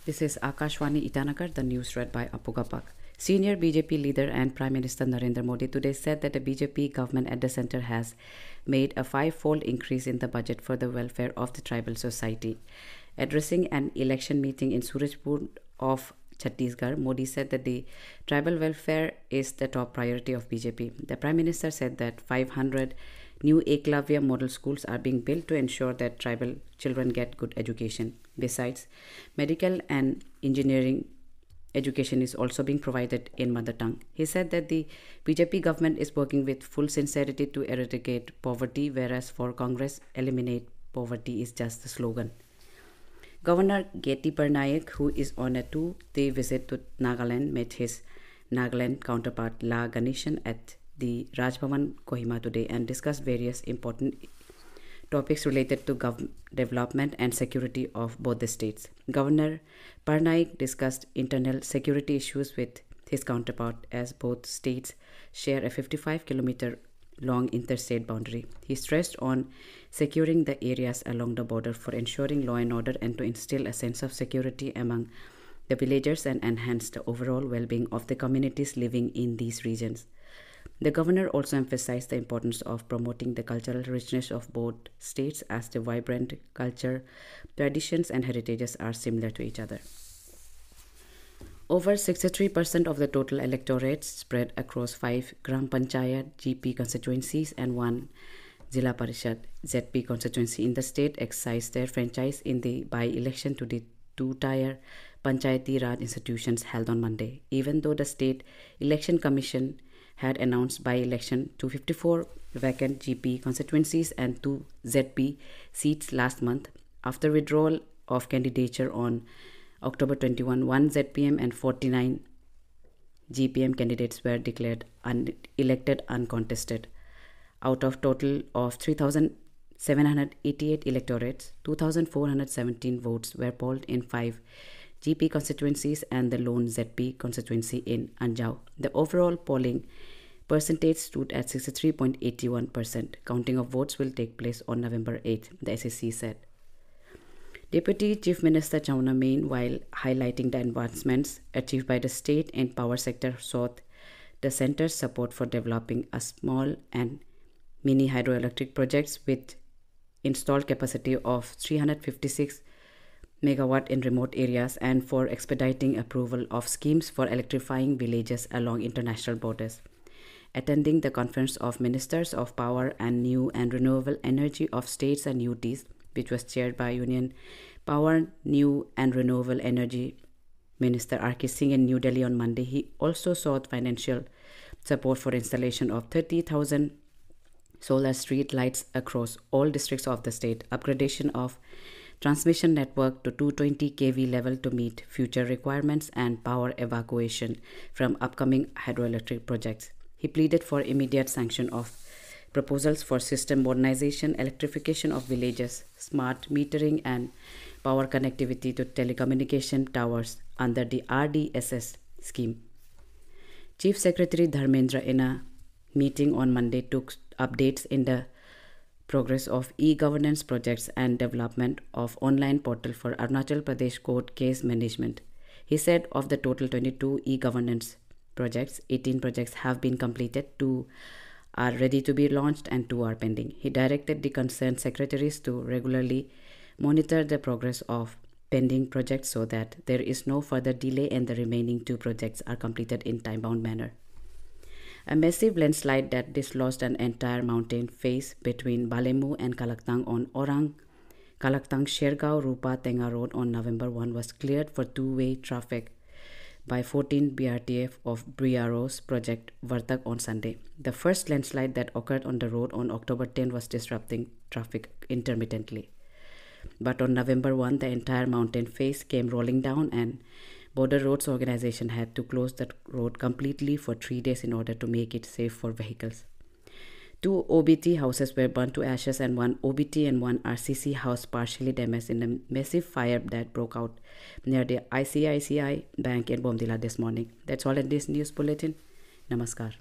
This is Akashwani Itanagar, the news read by Apugapak. Senior BJP leader and Prime Minister Narendra Modi today said that the BJP government at the centre has made a five-fold increase in the budget for the welfare of the tribal society. Addressing an election meeting in Surajpur of Chhattisgarh, Modi said that the tribal welfare is the top priority of BJP. The Prime Minister said that 500 new Eklavya model schools are being built to ensure that tribal children get good education. Besides, medical and engineering education is also being provided in mother tongue. He said that the BJP government is working with full sincerity to eradicate poverty, whereas for Congress, eliminate poverty is just the slogan. Governor Geti Parnaik, who is on a two-day visit to Nagaland, met his Nagaland counterpart La Ganeshan at the Rajbhavan Kohima today and discussed various important topics related to development and security of both the states. Governor Parnaik discussed internal security issues with his counterpart as both states share a 55-kilometer long interstate boundary. He stressed on securing the areas along the border for ensuring law and order and to instill a sense of security among the villagers and enhance the overall well-being of the communities living in these regions. The governor also emphasized the importance of promoting the cultural richness of both states as the vibrant culture, traditions and heritages are similar to each other. Over 63% of the total electorate spread across 5 Gram Panchayat GP constituencies and 1 Zilla Parishad ZP constituency in the state exercised their franchise in the by-election to the two-tier Panchayati Raj institutions held on Monday. Even though the State Election Commission had announced by-election to 54 vacant GP constituencies and 2 ZP seats last month, after withdrawal of candidature on October 21, 1 ZPM and 49 GPM candidates were declared elected uncontested. Out of total of 3,788 electorates, 2,417 votes were polled in 5 GP constituencies and the lone ZP constituency in Anjao. The overall polling percentage stood at 63.81%. Counting of votes will take place on November 8, the SEC said. Deputy Chief Minister Chauna, meanwhile, highlighting the advancements achieved by the state in power sector, sought the centre's support for developing a small and mini hydroelectric projects with installed capacity of 356 megawatt in remote areas and for expediting approval of schemes for electrifying villages along international borders. Attending the Conference of Ministers of Power and New and Renewable Energy of States and UTs, which was chaired by Union Power, New and Renewable Energy Minister R.K. Singh in New Delhi on Monday, he also sought financial support for installation of 30,000 solar street lights across all districts of the state, upgradation of transmission network to 220 kV level to meet future requirements, and power evacuation from upcoming hydroelectric projects. He pleaded for immediate sanction of proposals for system modernization, electrification of villages, smart metering and power connectivity to telecommunication towers under the RDSS scheme. Chief Secretary Dharmendra in a meeting on Monday took updates in the progress of e-governance projects and development of online portal for Arunachal Pradesh court case management. He said of the total 22 e-governance projects, 18 projects have been completed, 2 are ready to be launched and 2 are pending. He directed the concerned secretaries to regularly monitor the progress of pending projects so that there is no further delay and the remaining 2 projects are completed in time-bound manner. A massive landslide that dislodged an entire mountain face between Balemu and Kalaktang on Orang Kalaktang Shergao Rupa Tenga Road on November 1 was cleared for two-way traffic by 14 BRTF of BRO's project Vartak on Sunday. The first landslide that occurred on the road on October 10 was disrupting traffic intermittently. But on November 1, the entire mountain face came rolling down and Border Roads Organization had to close the road completely for 3 days in order to make it safe for vehicles. 2 OBT houses were burnt to ashes and 1 OBT and 1 RCC house partially damaged in a massive fire that broke out near the ICICI Bank in Bomdila this morning. That's all in this news bulletin. Namaskar.